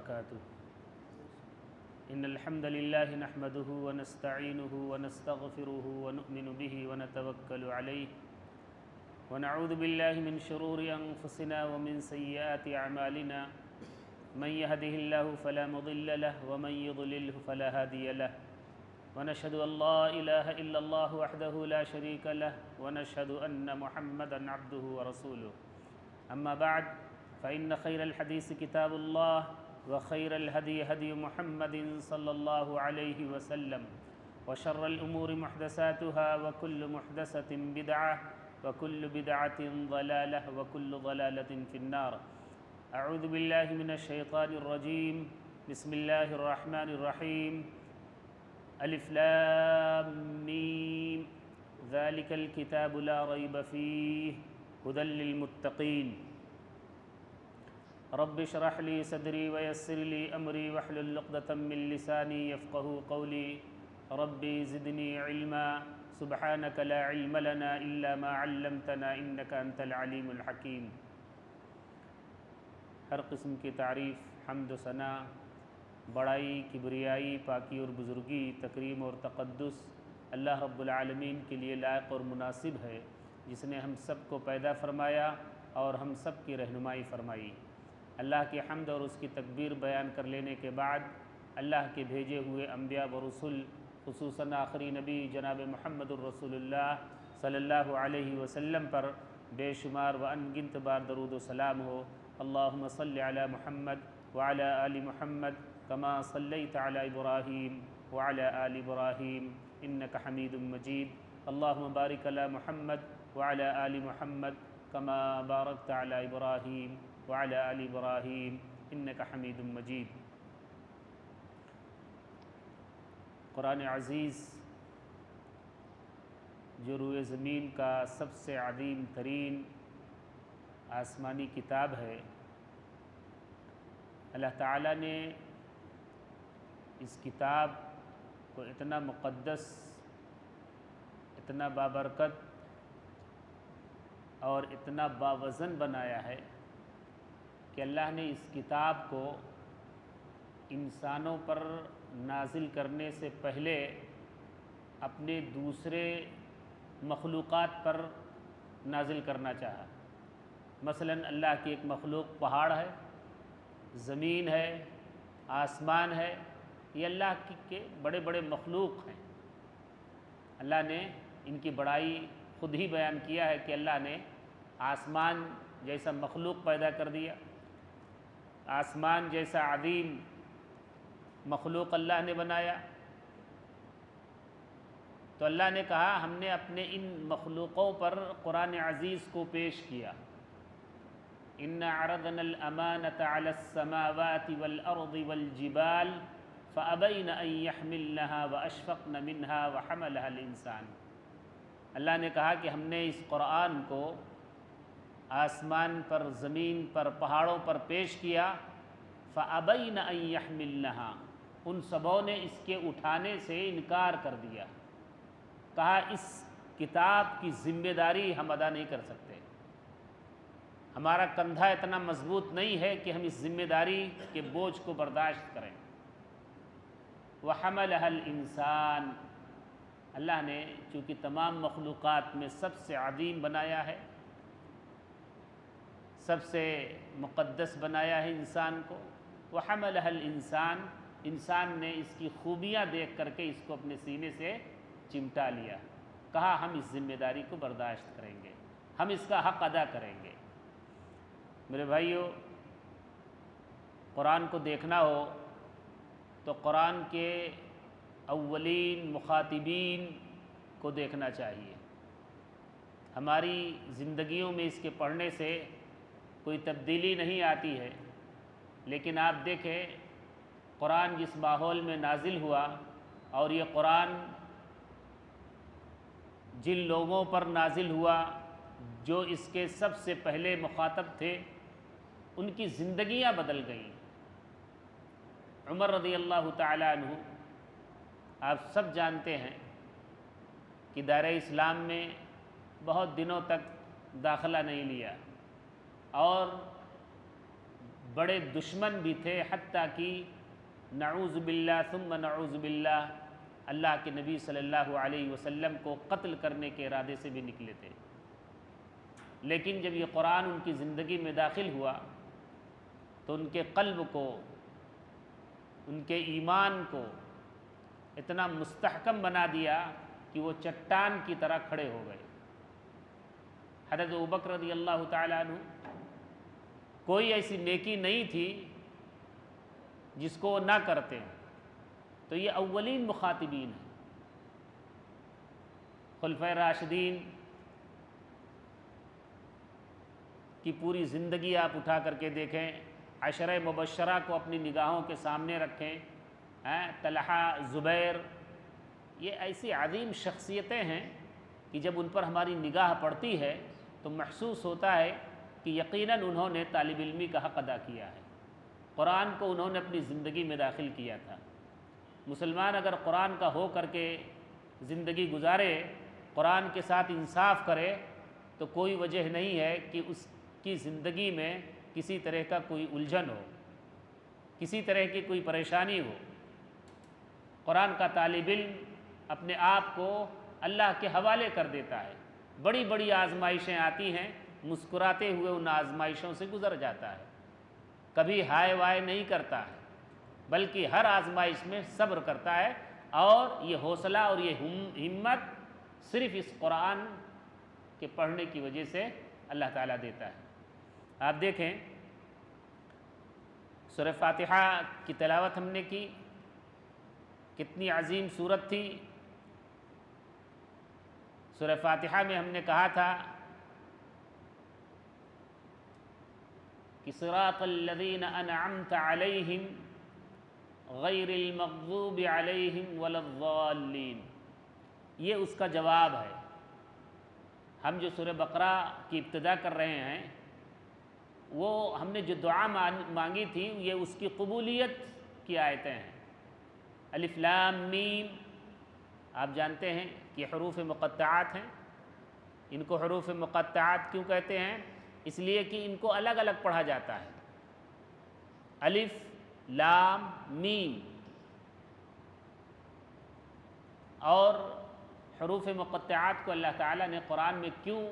وبركاته. إن الحمد لله نحمده ونستعينه ونستغفره ونؤمن به ونتوكل عليه ونعوذ بالله من شرور أنفسنا ومن سيئات أعمالنا. من يهده الله فلا مضل له ومن يضلله فلا هادي له. ونشهد أن لا إله إلا الله وحده لا شريك له ونشهد أن محمدًا عبده ورسوله. أما بعد فإن خير الحديث كتاب الله وخير الهدي هدي محمد صلى الله عليه وسلم وشر الأمور محدثاتها وكل محدثة بدعة وكل بدعة ضلالة وكل ضلالة في النار. أعوذ بالله من الشيطان الرجيم. بسم الله الرحمن الرحيم. الف لام میم ذلك الكتاب لا ريب فيه هدى للمتقين. رب اشرح لي صدري ويسر لي أمري واحلل عقدة من لساني يفقهوا قولي. ربي زدني علما سبحانك لا علم لنا إلا ما علمتنا إنك أنت العليم الحكيم. ہر قسم کی تعریف، حمد و ثنا، بڑائی، کبریائی، پاکی اور بزرگی، تکریم اور تقدس اللہ رب العالمین کے لیے لائق اور مناسب ہے، جس نے ہم سب کو پیدا فرمایا اور ہم سب کی رہنمائی فرمائی. اللہ کی حمد اور اس کی تکبیر بیان کر لینے کے بعد اللہ کے بھیجے ہوئے انبیاء و رسول، خصوصاً آخری نبی جناب محمد الرسول اللہ صلی اللہ علیہ وسلم پر بے شمار و انگنت بار درود و سلام ہو. اللہم صلی علی محمد وعلی آل محمد کما صلیت علی ابراہیم وعلی آل ابراہیم انک حمید مجید. اللہم بارک علی محمد وعلی آل محمد کما بارکت علی ابراہیم وعلی آل ابراہیم انک حمید مجید. قرآن عزیز جو روئے زمین کا سب سے عظیم ترین آسمانی کتاب ہے، اللہ تعالیٰ نے اس کتاب کو اتنا مقدس، اتنا بابرکت اور اتنا باوزن بنایا ہے کہ اللہ نے اس کتاب کو انسانوں پر نازل کرنے سے پہلے اپنے دوسرے مخلوقات پر نازل کرنا چاہا. مثلاً اللہ کی ایک مخلوق پہاڑ ہے، زمین ہے، آسمان ہے. یہ اللہ کے بڑے بڑے مخلوق ہیں. اللہ نے ان کی بڑائی خود ہی بیان کیا ہے کہ اللہ نے آسمان جیسا مخلوق پیدا کر دیا. آسمان جیسا عظیم مخلوق اللہ نے بنایا. تو اللہ نے کہا ہم نے اپنے ان مخلوقوں پر قرآن عزیز کو پیش کیا. إنا عرضنا الأمانة على السماوات والأرض والجبال فأبين أن يحملنها وأشفقن منها وحملها الإنسان. اللہ نے کہا کہ ہم نے اس قرآن کو آسمان پر، زمین پر، پہاڑوں پر پیش کیا. فأبين أن يحملنها، ان سبوں نے اس کے اٹھانے سے انکار کر دیا. کہا اس کتاب کی ذمہ داری ہم ادا نہیں کر سکتے، ہمارا کندھا اتنا مضبوط نہیں ہے کہ ہم اس ذمہ داری کے بوجھ کو برداشت کریں. وَحَمَلَهَا الْإِنسان، اللہ نے چونکہ تمام مخلوقات میں سب سے عظیم بنایا ہے، سب سے مقدس بنایا ہے انسان کو. وَحَمَلَهَا الْإِنسان، انسان نے اس کی خوبیاں دیکھ کر کے اس کو اپنے سینے سے چمٹا لیا. کہا ہم اس ذمہ داری کو برداشت کریں گے، ہم اس کا حق ادا کریں گے. میرے بھائیو، قرآن کو دیکھنا ہو تو قرآن کے اولین مخاطبین کو دیکھنا چاہیے. ہماری زندگیوں میں اس کے پڑھنے سے کوئی تبدیلی نہیں آتی ہے، لیکن آپ دیکھیں قرآن جس ماحول میں نازل ہوا، اور یہ قرآن جن لوگوں پر نازل ہوا جو اس کے سب سے پہلے مخاطب تھے، ان کی زندگیاں بدل گئیں. عمر رضی اللہ تعالیٰ عنہ آپ سب جانتے ہیں کہ دائرہ اسلام میں بہت دنوں تک داخلہ نہیں لیا، اور بڑے دشمن بھی تھے، حتیٰ کہ نعوذ باللہ ثم نعوذ باللہ اللہ کے نبی صلی اللہ علیہ وسلم کو قتل کرنے کے ارادے سے بھی نکلے تھے۔ لیکن جب یہ قرآن ان کی زندگی میں داخل ہوا تو ان کے قلب کو، ان کے ایمان کو اتنا مستحکم بنا دیا کہ وہ چٹان کی طرح کھڑے ہو گئے۔ حضرت ابوبکر رضی اللہ تعالیٰ عنہ، کوئی ایسی نیکی نہیں تھی جس کو وہ نہ کرتے، تو یہ اولین مخاطبین ہیں۔ خلفائے راشدین کی پوری زندگی آپ اٹھا کر کے دیکھیں، عشرہ مبشرہ کو اپنی نگاہوں کے سامنے رکھیں، طلحہ، زبیر، یہ ایسی عظیم شخصیتیں ہیں کہ جب ان پر ہماری نگاہ پڑتی ہے تو محسوس ہوتا ہے کہ یقیناً انہوں نے طالب علمی کا حق ادا کیا ہے، قرآن کو انہوں نے اپنی زندگی میں داخل کیا تھا۔ مسلمان اگر قرآن کا ہو کر کے زندگی گزارے، قرآن کے ساتھ انصاف کرے، تو کوئی وجہ نہیں ہے کہ اس کی زندگی میں کسی طرح کا کوئی الجھن ہو، کسی طرح کی کوئی پریشانی ہو۔ قرآن کا طالب علم اپنے آپ کو اللہ کے حوالے کر دیتا ہے۔ بڑی بڑی آزمائشیں آتی ہیں، مسکراتے ہوئے ان آزمائشوں سے گزر جاتا ہے، کبھی ہائے وائے نہیں کرتا ہے، بلکہ ہر آزمائش میں صبر کرتا ہے، اور یہ حوصلہ اور یہ ہمت صرف اس قرآن کے پڑھنے کی وجہ سے اللہ تعالیٰ دیتا ہے۔ آپ دیکھیں، سورہ فاتحہ کی تلاوت ہم نے کی، کتنی عظیم سورت تھی۔ سورہ فاتحہ میں ہم نے کہا تھا کہ صراط الذین انعمت علیہم غیر المغضوب علیہم ولا الضالین، یہ اس کا جواب ہے۔ ہم جو سورہ بقرہ کی ابتدا کر رہے ہیں، وہ ہم نے جو دعا مانگی تھی، یہ اس کی قبولیت کی آیتیں ہیں۔ الف لام میم، آپ جانتے ہیں کہ حروف مقطعات ہیں۔ ان کو حروف مقطعات کیوں کہتے ہیں؟ اس لیے کہ ان کو الگ الگ پڑھا جاتا ہے۔ الف لام میم، اور حروف مقطعات کو اللہ تعالیٰ نے قرآن میں کیوں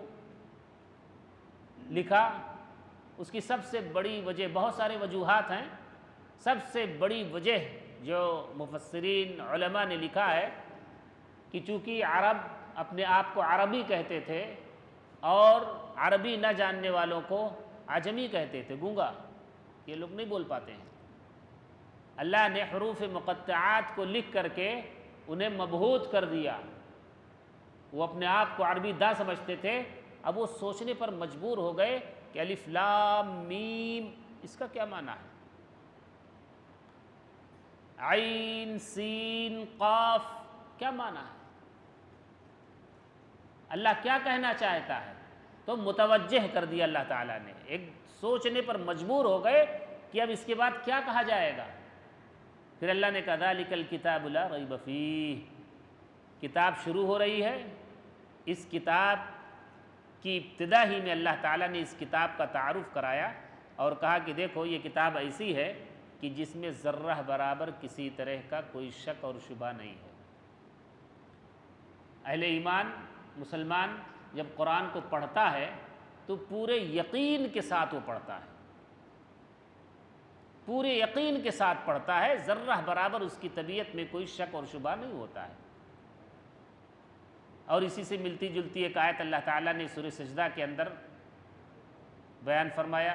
لکھا؟ اس کی سب سے بڑی وجہ، بہت سارے وجوہات ہیں، سب سے بڑی وجہ جو مفسرین علماء نے لکھا ہے کہ چونکہ عرب اپنے آپ کو عربی کہتے تھے، اور عربی نہ جاننے والوں کو عجمی کہتے تھے، گونگا، یہ لوگ نہیں بول پاتے ہیں۔ اللہ نے حروف مقطعات کو لکھ کر کے انہیں مبہوت کر دیا۔ وہ اپنے آپ کو عربی داں سمجھتے تھے، اب وہ سوچنے پر مجبور ہو گئے کہ الف لام میم اس کا کیا معنی ہے؟ عین سین قاف کیا معنی ہے؟ اللہ کیا کہنا چاہتا ہے؟ تو متوجہ کر دیا اللہ تعالیٰ نے، ایک سوچنے پر مجبور ہو گئے کہ اب اس کے بعد کیا کہا جائے گا۔ پھر اللہ نے کہا ذالک الکتاب لا ریب فیہ، کتاب شروع ہو رہی ہے۔ اس کتاب کی ابتدا ہی میں اللہ تعالیٰ نے اس کتاب کا تعارف کرایا اور کہا کہ دیکھو یہ کتاب ایسی ہے کہ جس میں ذرہ برابر کسی طرح کا کوئی شک اور شبہ نہیں ہے۔ اہل ایمان، مسلمان جب قرآن کو پڑھتا ہے تو پورے یقین کے ساتھ وہ پڑھتا ہے، پورے یقین کے ساتھ پڑھتا ہے، ذرہ برابر اس کی طبیعت میں کوئی شک اور شبہ نہیں ہوتا ہے۔ اور اسی سے ملتی جلتی ایک آیت اللہ تعالیٰ نے سورہ سجدہ کے اندر بیان فرمایا،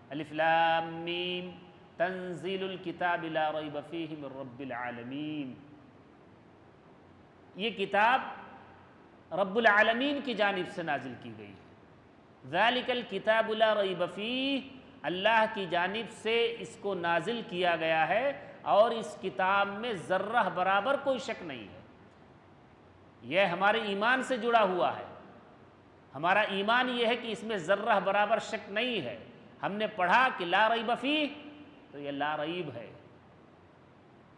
الف لام میم تنزیل الکتاب لا ریب فیہ من رب العالمین، یہ کتاب رب العالمین کی جانب سے نازل کی گئی ہے۔ ذالک الکتاب لا ریب فیہ، اللہ کی جانب سے اس کو نازل کیا گیا ہے، اور اس کتاب میں ذرہ برابر کوئی شک نہیں ہے۔ یہ ہمارے ایمان سے جڑا ہوا ہے، ہمارا ایمان یہ ہے کہ اس میں ذرہ برابر شک نہیں ہے۔ ہم نے پڑھا کہ لا ریب فیہ، تو یہ لا ریب ہے،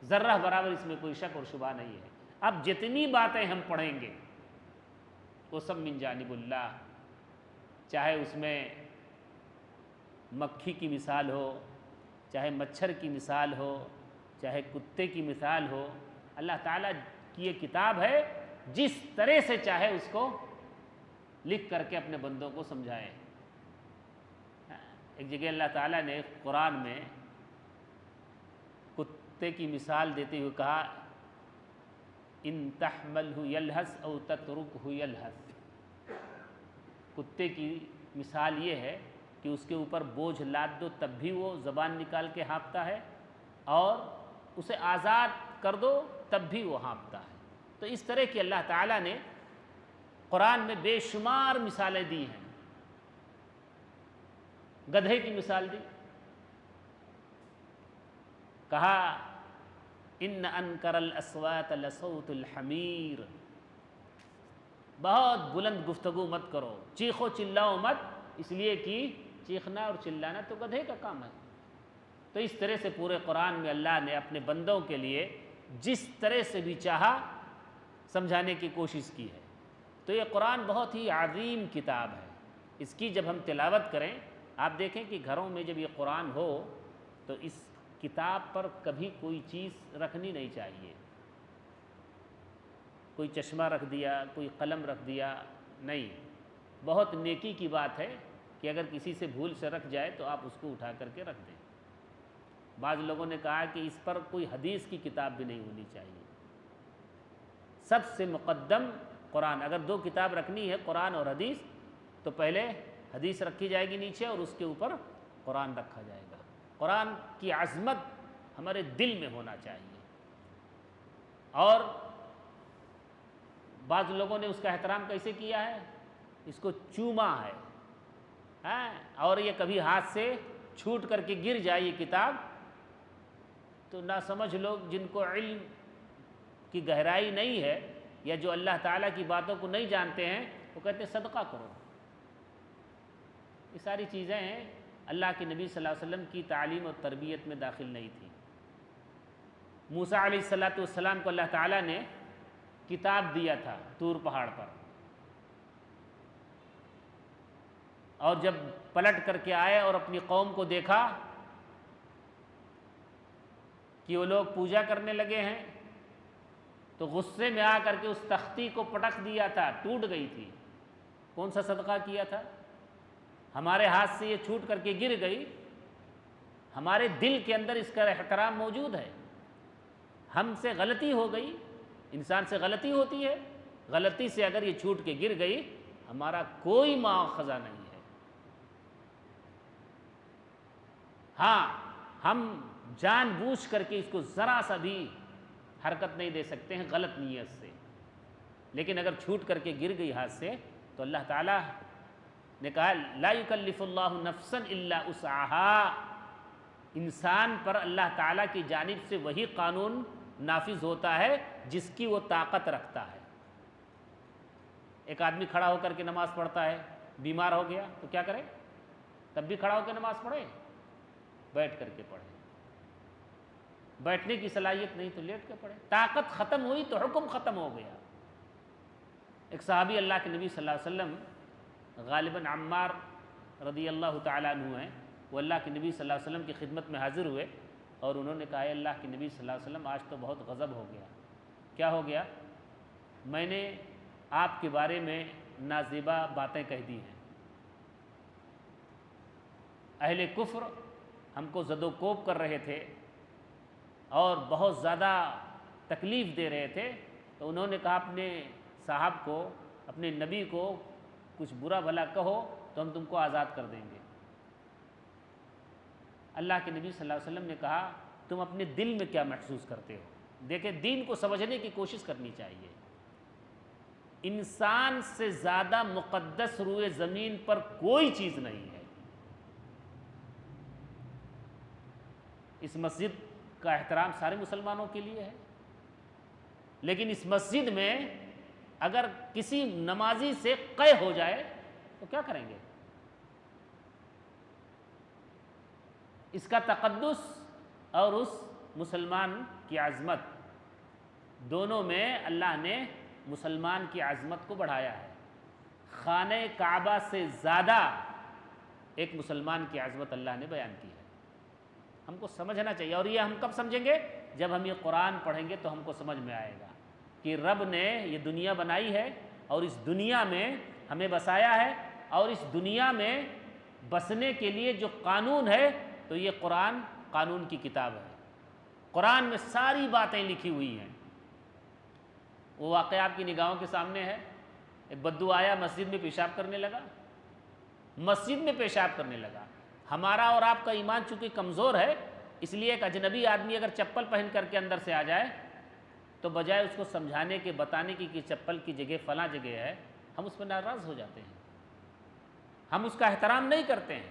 ذرہ برابر اس میں کوئی شک اور شبہ نہیں ہے۔ اب جتنی باتیں ہم پڑھیں گے وہ سب من جانب اللہ، چاہے اس میں مکھی کی مثال ہو، چاہے مچھر کی مثال ہو، چاہے کتے کی مثال ہو، اللہ تعالیٰ کی یہ کتاب ہے، جس طرح سے چاہے اس کو لکھ کر کے اپنے بندوں کو سمجھائے۔ ایک جگہ اللہ تعالیٰ نے قرآن میں کتے کی مثال دیتے ہوئے کہا ان تحملہ یلہث او تترکہ یلہث۔ کتے کی مثال یہ ہے کہ اس کے اوپر بوجھ لاد دو تب بھی وہ زبان نکال کے ہانپتا ہے، اور اسے آزاد کر دو تب بھی وہ ہانپتا ہے۔ تو اس طرح کی اللہ تعالیٰ نے قرآن میں بے شمار مثالیں دی ہیں۔ گدھے کی مثال دی، کہا ان انکر الاصوات لصوت الحمیر، بہت بلند گفتگو مت کرو، چیخو چلاؤ مت، اس لیے کہ چیخنا اور چلانا تو گدھے کا کام ہے۔ تو اس طرح سے پورے قرآن میں اللہ نے اپنے بندوں کے لیے جس طرح سے بھی چاہا سمجھانے کی کوشش کی ہے۔ تو یہ قرآن بہت ہی عظیم کتاب ہے۔ اس کی جب ہم تلاوت کریں، آپ دیکھیں کہ گھروں میں جب یہ قرآن ہو تو اس کتاب پر کبھی کوئی چیز رکھنی نہیں چاہیے۔ کوئی چشمہ رکھ دیا، کوئی قلم رکھ دیا، نہیں۔ بہت نیکی کی بات ہے کہ اگر کسی سے بھول سے رکھ جائے تو آپ اس کو اٹھا کر کے رکھ دیں۔ بعض لوگوں نے کہا کہ اس پر کوئی حدیث کی کتاب بھی نہیں ہونی چاہیے۔ سب سے مقدم قرآن، اگر دو کتاب رکھنی ہے قرآن اور حدیث، تو پہلے حدیث رکھی جائے گی نیچے اور اس کے اوپر قرآن رکھا جائے گا۔ قرآن کی عظمت ہمارے دل میں ہونا چاہیے۔ اور بعض لوگوں نے اس کا احترام کیسے کیا ہے؟ اس کو چوما ہے، اور یہ کبھی ہاتھ سے چھوٹ کر کے گر جائے یہ کتاب تو نہ سمجھ لوگ جن کو علم کی گہرائی نہیں ہے یا جو اللہ تعالیٰ کی باتوں کو نہیں جانتے ہیں، وہ کہتے ہیں صدقہ کرو۔ یہ ساری چیزیں ہیں اللہ کے نبی صلی اللہ علیہ وسلم کی تعلیم اور تربیت میں داخل نہیں تھی۔ موسیٰ علیہ السلام کو اللہ تعالیٰ نے کتاب دیا تھا طور پہاڑ پر، اور جب پلٹ کر کے آئے اور اپنی قوم کو دیکھا کہ وہ لوگ پوجا کرنے لگے ہیں تو غصے میں آ کر کے اس تختی کو پٹک دیا تھا، ٹوٹ گئی تھی۔ کون سا صدقہ کیا تھا؟ ہمارے ہاتھ سے یہ چھوٹ کر کے گر گئی، ہمارے دل کے اندر اس کا احترام موجود ہے۔ ہم سے غلطی ہو گئی، انسان سے غلطی ہوتی ہے، غلطی سے اگر یہ چھوٹ کے گر گئی ہمارا کوئی مواخذہ نہیں ہے۔ ہاں، ہم جان بوجھ کر کے اس کو ذرا سا بھی حرکت نہیں دے سکتے ہیں غلط نیت سے، لیکن اگر چھوٹ کر کے گر گئی ہاتھ سے تو اللہ تعالیٰ نے کہا لا یکلف اللہ نفسا الا وسعها، انسان پر اللہ تعالیٰ کی جانب سے وہی قانون نافذ ہوتا ہے جس کی وہ طاقت رکھتا ہے۔ ایک آدمی کھڑا ہو کر کے نماز پڑھتا ہے، بیمار ہو گیا تو کیا کرے؟ تب بھی کھڑا ہو کے نماز پڑھے؟ بیٹھ کر کے پڑھے۔ بیٹھنے کی صلاحیت نہیں تو لیٹ کے پڑھے۔ طاقت ختم ہوئی تو حکم ختم ہو گیا۔ ایک صحابی اللہ کے نبی صلی اللہ علیہ وسلم، غالباً عمار رضی اللہ تعالیٰ عنہ ہیں، وہ اللہ کے نبی صلی اللہ علیہ وسلم کی خدمت میں حاضر ہوئے اور انہوں نے کہا اے اللہ کے نبی صلی اللہ علیہ وسلم، آج تو بہت غضب ہو گیا۔ کیا ہو گیا؟ میں نے آپ کے بارے میں نازیبا باتیں کہہ دی ہیں، اہل کفر ہم کو زد و کوب کر رہے تھے اور بہت زیادہ تکلیف دے رہے تھے، تو انہوں نے کہا اپنے صاحب کو، اپنے نبی کو کچھ برا بھلا کہو تو ہم تم کو آزاد کر دیں گے۔ اللہ کے نبی صلی اللہ علیہ وسلم نے کہا تم اپنے دل میں کیا محسوس کرتے ہو؟ دیکھیں، دین کو سمجھنے کی کوشش کرنی چاہیے۔ انسان سے زیادہ مقدس روئے زمین پر کوئی چیز نہیں ہے۔ اس مسجد کا احترام سارے مسلمانوں کے لیے ہے، لیکن اس مسجد میں اگر کسی نمازی سے قے ہو جائے تو کیا کریں گے؟ اس کا تقدس اور اس مسلمان کی عظمت، دونوں میں اللہ نے مسلمان کی عظمت کو بڑھایا ہے۔ خانہ کعبہ سے زیادہ ایک مسلمان کی عظمت اللہ نے بیان کی ہے، ہم کو سمجھنا چاہیے۔ اور یہ ہم کب سمجھیں گے؟ جب ہم یہ قرآن پڑھیں گے تو ہم کو سمجھ میں آئے گا کہ رب نے یہ دنیا بنائی ہے اور اس دنیا میں ہمیں بسایا ہے، اور اس دنیا میں بسنے کے لیے جو قانون ہے تو یہ قرآن قانون کی کتاب ہے۔ قرآن میں ساری باتیں لکھی ہوئی ہیں۔ وہ واقعہ آپ کی نگاہوں کے سامنے ہے، ایک بدو آیا، مسجد میں پیشاب کرنے لگا، مسجد میں پیشاب کرنے لگا۔ ہمارا اور آپ کا ایمان چونکہ کمزور ہے، اس لیے ایک اجنبی آدمی اگر چپل پہن کر کے اندر سے آ جائے تو بجائے اس کو سمجھانے کے، بتانے کی کہ چپل کی جگہ فلاں جگہ ہے، ہم اس پہ ناراض ہو جاتے ہیں، ہم اس کا احترام نہیں کرتے ہیں،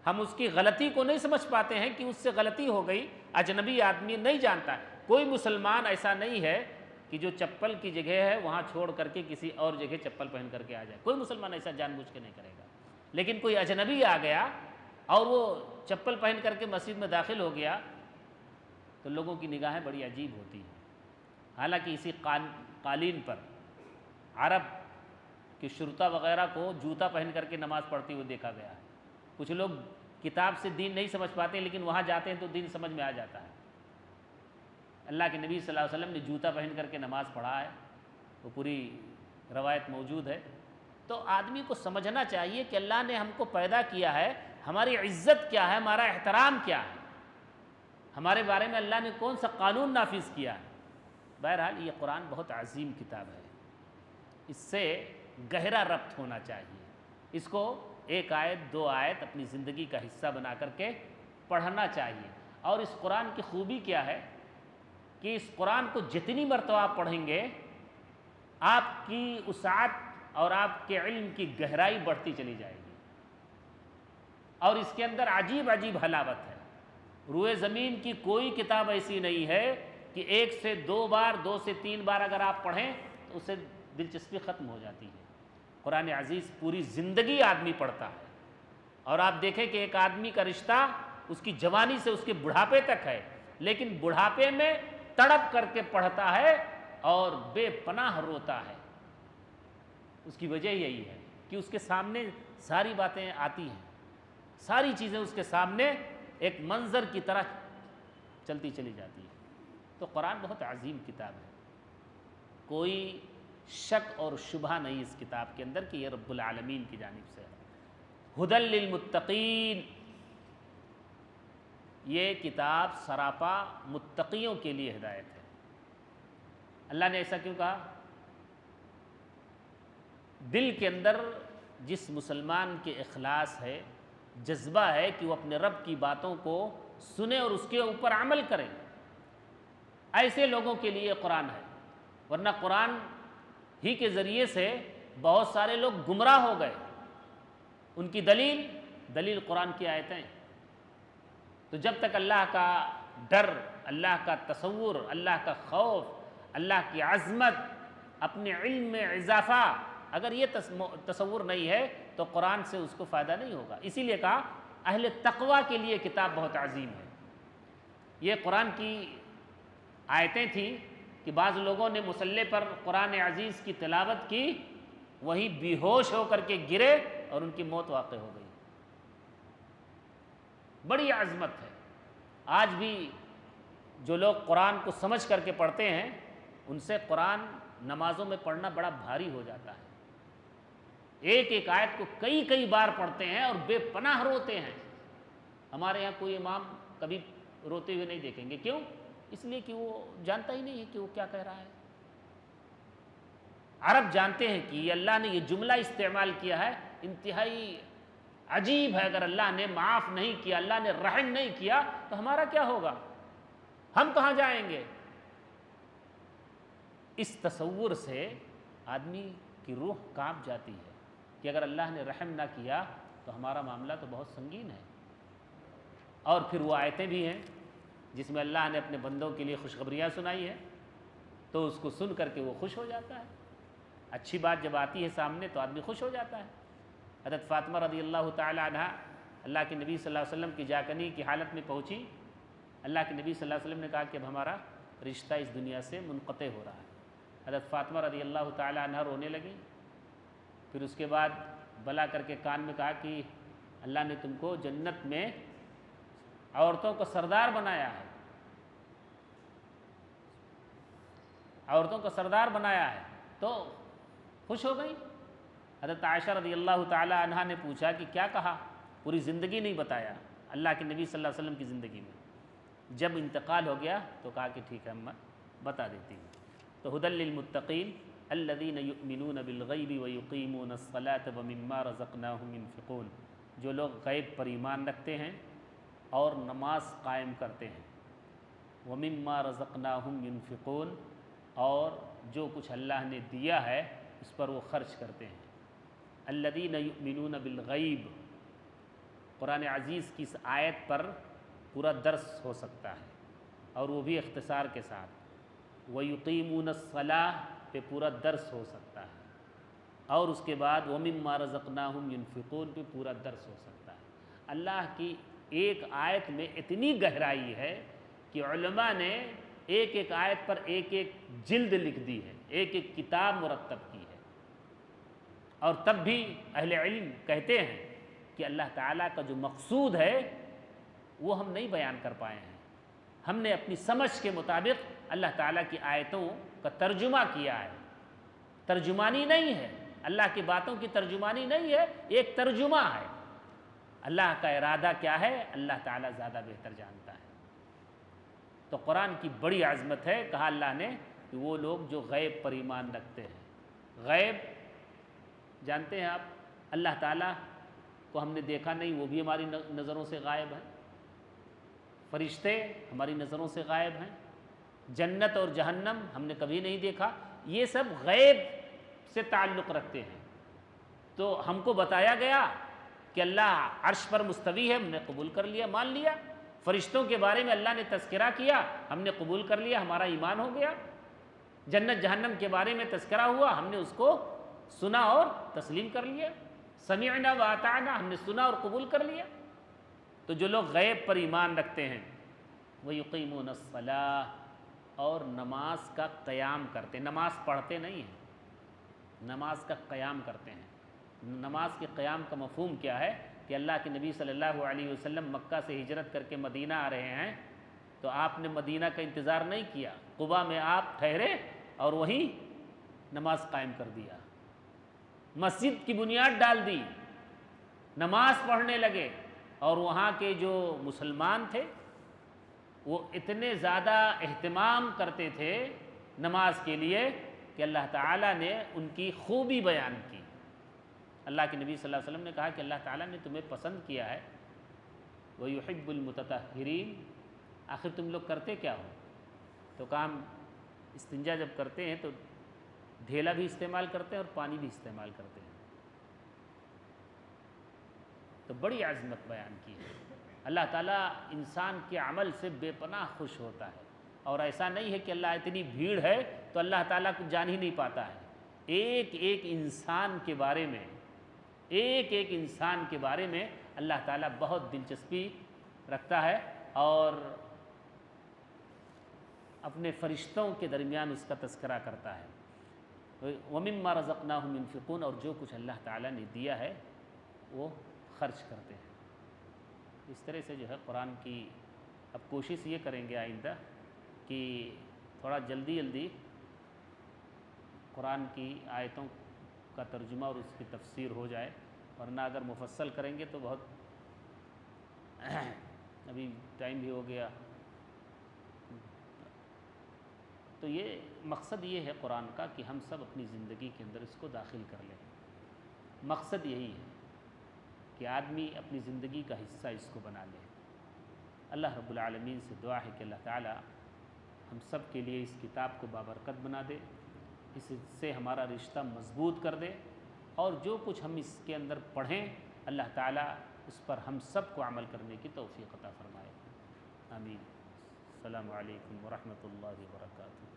ہم اس کی غلطی کو نہیں سمجھ پاتے ہیں کہ اس سے غلطی ہو گئی۔ اجنبی آدمی نہیں جانتا ہے، کوئی مسلمان ایسا نہیں ہے کہ جو چپل کی جگہ ہے وہاں چھوڑ کر کے کسی اور جگہ چپل پہن کر کے آ جائے، کوئی مسلمان ایسا جان بوجھ کے نہیں کرے گا۔ لیکن کوئی اجنبی آ گیا اور وہ چپل پہن کر کے مسجد میں داخل ہو گیا تو لوگوں کی نگاہیں بڑی عجیب ہوتی ہیں۔ حالانکہ اسی قالین پر عرب کی شرطہ وغیرہ کو جوتا پہن کر کے نماز پڑھتے ہوئے دیکھا گیا ہے۔ کچھ لوگ کتاب سے دین نہیں سمجھ پاتے لیکن وہاں جاتے ہیں تو دین سمجھ میں آ جاتا ہے۔ اللہ کے نبی صلی اللہ علیہ وسلم نے جوتا پہن کر کے نماز پڑھا ہے، وہ پوری روایت موجود ہے۔ تو آدمی کو سمجھنا چاہیے کہ اللہ نے ہم کو پیدا کیا ہے، ہماری عزت کیا ہے، ہمارا احترام کیا ہے، ہمارے بارے میں اللہ نے کون سا قانون نافذ کیا ہے۔ بہرحال یہ قرآن بہت عظیم کتاب ہے، اس سے گہرا ربط ہونا چاہیے، اس کو ایک آیت دو آیت اپنی زندگی کا حصہ بنا کر کے پڑھنا چاہیے۔ اور اس قرآن کی خوبی کیا ہے کہ اس قرآن کو جتنی مرتبہ آپ پڑھیں گے آپ کی وسعت اور آپ کے علم کی گہرائی بڑھتی چلی جائے گی، اور اس کے اندر عجیب عجیب حلاوت ہے۔ روئے زمین کی کوئی کتاب ایسی نہیں ہے کہ ایک سے دو بار، دو سے تین بار اگر آپ پڑھیں تو اسے دلچسپی ختم ہو جاتی ہے۔ قرآن عزیز پوری زندگی آدمی پڑھتا ہے، اور آپ دیکھیں کہ ایک آدمی کا رشتہ اس کی جوانی سے اس کے بڑھاپے تک ہے، لیکن بڑھاپے میں تڑپ کر کے پڑھتا ہے اور بے پناہ روتا ہے۔ اس کی وجہ یہی ہے کہ اس کے سامنے ساری باتیں آتی ہیں، ساری چیزیں اس کے سامنے ایک منظر کی طرح چلتی چلی جاتی ہیں۔ تو قرآن بہت عظیم کتاب ہے، کوئی شک اور شبہ نہیں اس کتاب کے اندر کہ یہ رب العالمین کی جانب سے ہے۔ ھدی للمتقین، یہ کتاب سراپا متقیوں کے لیے ہدایت ہے۔ اللہ نے ایسا کیوں کہا؟ دل کے اندر جس مسلمان کے اخلاص ہے، جذبہ ہے کہ وہ اپنے رب کی باتوں کو سنے اور اس کے اوپر عمل کرے، ایسے لوگوں کے لیے قرآن ہے۔ ورنہ قرآن ہی کے ذریعے سے بہت سارے لوگ گمراہ ہو گئے، ان کی دلیل قرآن کی آیتیں۔ تو جب تک اللہ کا ڈر، اللہ کا تصور، اللہ کا خوف، اللہ کی عظمت، اپنے علم میں اضافہ، اگر یہ تصور نہیں ہے تو قرآن سے اس کو فائدہ نہیں ہوگا۔ اسی لیے کہا اہل تقویٰ کے لیے کتاب بہت عظیم ہے۔ یہ قرآن کی آیتیں تھیں کہ بعض لوگوں نے مصلی پر قرآن عزیز کی تلاوت کی، وہی بے ہوش ہو کر کے گرے اور ان کی موت واقع ہو گئی۔ بڑی عظمت ہے۔ آج بھی جو لوگ قرآن کو سمجھ کر کے پڑھتے ہیں ان سے قرآن نمازوں میں پڑھنا بڑا بھاری ہو جاتا ہے۔ ایک ایک آیت کو کئی بار پڑھتے ہیں اور بے پناہ روتے ہیں۔ ہمارے یہاں کوئی امام کبھی روتے ہوئے نہیں دیکھیں گے، کیوں؟ اس لیے کہ وہ جانتا ہی نہیں ہے کہ وہ کیا کہہ رہا ہے۔ عرب جانتے ہیں کہ اللہ نے یہ جملہ استعمال کیا ہے، انتہائی عجیب ہے، اگر اللہ نے معاف نہیں کیا، اللہ نے رحم نہیں کیا تو ہمارا کیا ہوگا، ہم کہاں جائیں گے۔ اس تصور سے آدمی کی روح کانپ جاتی ہے کہ اگر اللہ نے رحم نہ کیا تو ہمارا معاملہ تو بہت سنگین ہے۔ اور پھر وہ آیتیں بھی ہیں جس میں اللہ نے اپنے بندوں کے لیے خوشخبریاں سنائی ہیں، تو اس کو سن کر کے وہ خوش ہو جاتا ہے۔ اچھی بات جب آتی ہے سامنے تو آدمی خوش ہو جاتا ہے۔ حضرت فاطمہ رضی اللہ تعالی عنہا اللہ کے نبی صلی اللہ علیہ وسلم کی جاکنی کی حالت میں پہنچی۔ اللہ کے نبی صلی اللہ علیہ وسلم نے کہا کہ اب ہمارا رشتہ اس دنیا سے منقطع ہو رہا ہے۔ حضرت فاطمہ رضی اللہ تعالی عنہا رونے لگی۔ پھر اس کے بعد بلا کر کے کان میں کہا کہ اللہ نے تم کو جنت میں عورتوں کا سردار بنایا ہے، عورتوں کا سردار بنایا ہے، تو خوش ہو گئی۔ حضرت عائشہ رضی اللہ تعالی عنہا نے پوچھا کہ کیا کہا، پوری زندگی نہیں بتایا اللہ کے نبی صلی اللہ علیہ وسلم کی زندگی میں، جب انتقال ہو گیا تو کہا کہ ٹھیک ہے ہم بتا دیتی ہوں۔ تو ھدی للمتقین الذین یؤمنون بالغیب ویقیمون الصلاۃ ومما رزقناہم ینفقون، جو لوگ غیب پر ایمان رکھتے ہیں اور نماز قائم کرتے ہیں، ومما رزقناہم ینفقون، اور جو کچھ اللہ نے دیا ہے اس پر وہ خرچ کرتے ہیں۔ الذین یؤمنون بالغیب، قرآن عزیز کی اس آیت پر پورا درس ہو سکتا ہے، اور وہ بھی اختصار کے ساتھ۔ وَيُقِيمُونَ الصَّلَاةَ پہ پورا درس ہو سکتا ہے، اور اس کے بعد وَمِمَّا رَزَقْنَاهُمْ يُنْفِقُونَ پہ پورا درس ہو سکتا ہے۔ اللہ کی ایک آیت میں اتنی گہرائی ہے کہ علماء نے ایک ایک آیت پر ایک ایک جلد لکھ دی ہے، ایک ایک کتاب مرتب کی ہے، اور تب بھی اہل علم کہتے ہیں کہ اللہ تعالیٰ کا جو مقصود ہے وہ ہم نہیں بیان کر پائے ہیں، ہم نے اپنی سمجھ کے مطابق اللہ تعالیٰ کی آیتوں کا ترجمہ کیا ہے، ترجمانی نہیں ہے، اللہ کی باتوں کی ترجمانی نہیں ہے، ایک ترجمہ ہے۔ اللہ کا ارادہ کیا ہے اللہ تعالیٰ زیادہ بہتر جانتا ہے۔ تو قرآن کی بڑی عظمت ہے، کہا اللہ نے کہ وہ لوگ جو غیب پر ایمان رکھتے ہیں۔ غیب جانتے ہیں آپ، اللہ تعالیٰ کو ہم نے دیکھا نہیں، وہ بھی ہماری نظروں سے غائب ہیں، فرشتے ہماری نظروں سے غائب ہیں، جنت اور جہنم ہم نے کبھی نہیں دیکھا، یہ سب غیب سے تعلق رکھتے ہیں۔ تو ہم کو بتایا گیا کہ اللہ عرش پر مستوی ہے، ہم نے قبول کر لیا، مان لیا۔ فرشتوں کے بارے میں اللہ نے تذکرہ کیا، ہم نے قبول کر لیا، ہمارا ایمان ہو گیا۔ جنت جہنم کے بارے میں تذکرہ ہوا، ہم نے اس کو سنا اور تسلیم کر لیا۔ سمعنا واطعنا، ہم نے سنا اور قبول کر لیا۔ تو جو لوگ غیب پر ایمان رکھتے ہیں، وَيُقِيمُونَ الصَّلَاةَ، اور نماز کا قیام کرتے ہیں، نماز پڑھتے نہیں ہیں، نماز کا قیام کرتے ہیں۔ نماز کے قیام کا مفہوم کیا ہے کہ اللہ کے نبی صلی اللہ علیہ وسلم مکہ سے ہجرت کر کے مدینہ آ رہے ہیں، تو آپ نے مدینہ کا انتظار نہیں کیا، قباء میں آپ ٹھہرے اور وہیں نماز قائم کر دیا، مسجد کی بنیاد ڈال دی، نماز پڑھنے لگے، اور وہاں کے جو مسلمان تھے وہ اتنے زیادہ اہتمام کرتے تھے نماز کے لیے کہ اللہ تعالیٰ نے ان کی خوبی بیان کی۔ اللہ کے نبی صلی اللہ علیہ وسلم نے کہا کہ اللہ تعالیٰ نے تمہیں پسند کیا ہے، وَيُحِبُّ الْمُتَطَهِّرِينَ، آخر تم لوگ کرتے کیا ہو؟ تو کہا ہم استنجا جب کرتے ہیں تو ڈھیلا بھی استعمال کرتے ہیں اور پانی بھی استعمال کرتے ہیں۔ تو بڑی عظمت بیان کی ہے۔ اللہ تعالیٰ انسان کے عمل سے بے پناہ خوش ہوتا ہے، اور ایسا نہیں ہے کہ اللہ اتنی بھیڑ ہے تو اللہ تعالیٰ کو جان ہی نہیں پاتا ہے۔ ایک ایک انسان کے بارے میں، ایک ایک انسان کے بارے میں اللہ تعالیٰ بہت دلچسپی رکھتا ہے، اور اپنے فرشتوں کے درمیان اس کا تذکرہ کرتا ہے۔ وَمِمَّا رَزَقْنَاهُمْ يُنْفِقُونَ، اور جو کچھ اللہ تعالیٰ نے دیا ہے وہ خرچ کرتے ہیں۔ اس طرح سے جو ہے قرآن کی اب کوشش یہ کریں گے آئندہ کہ تھوڑا جلدی جلدی قرآن کی آیتوں کا ترجمہ اور اس کی تفسیر ہو جائے، ورنہ اگر مفصل کریں گے تو بہت ابھی ٹائم بھی ہو گیا۔ تو یہ مقصد یہ ہے قرآن کا کہ ہم سب اپنی زندگی کے اندر اس کو داخل کر لیں۔ مقصد یہی ہے کہ آدمی اپنی زندگی کا حصہ اس کو بنا لے۔ اللہ رب العالمین سے دعا ہے کہ اللہ تعالیٰ ہم سب کے لیے اس کتاب کو بابرکت بنا دے، اس سے ہمارا رشتہ مضبوط کر دے، اور جو کچھ ہم اس کے اندر پڑھیں اللہ تعالیٰ اس پر ہم سب کو عمل کرنے کی توفیق عطا فرمائے۔ آمین۔ السلام علیکم ورحمۃ اللہ وبرکاتہ۔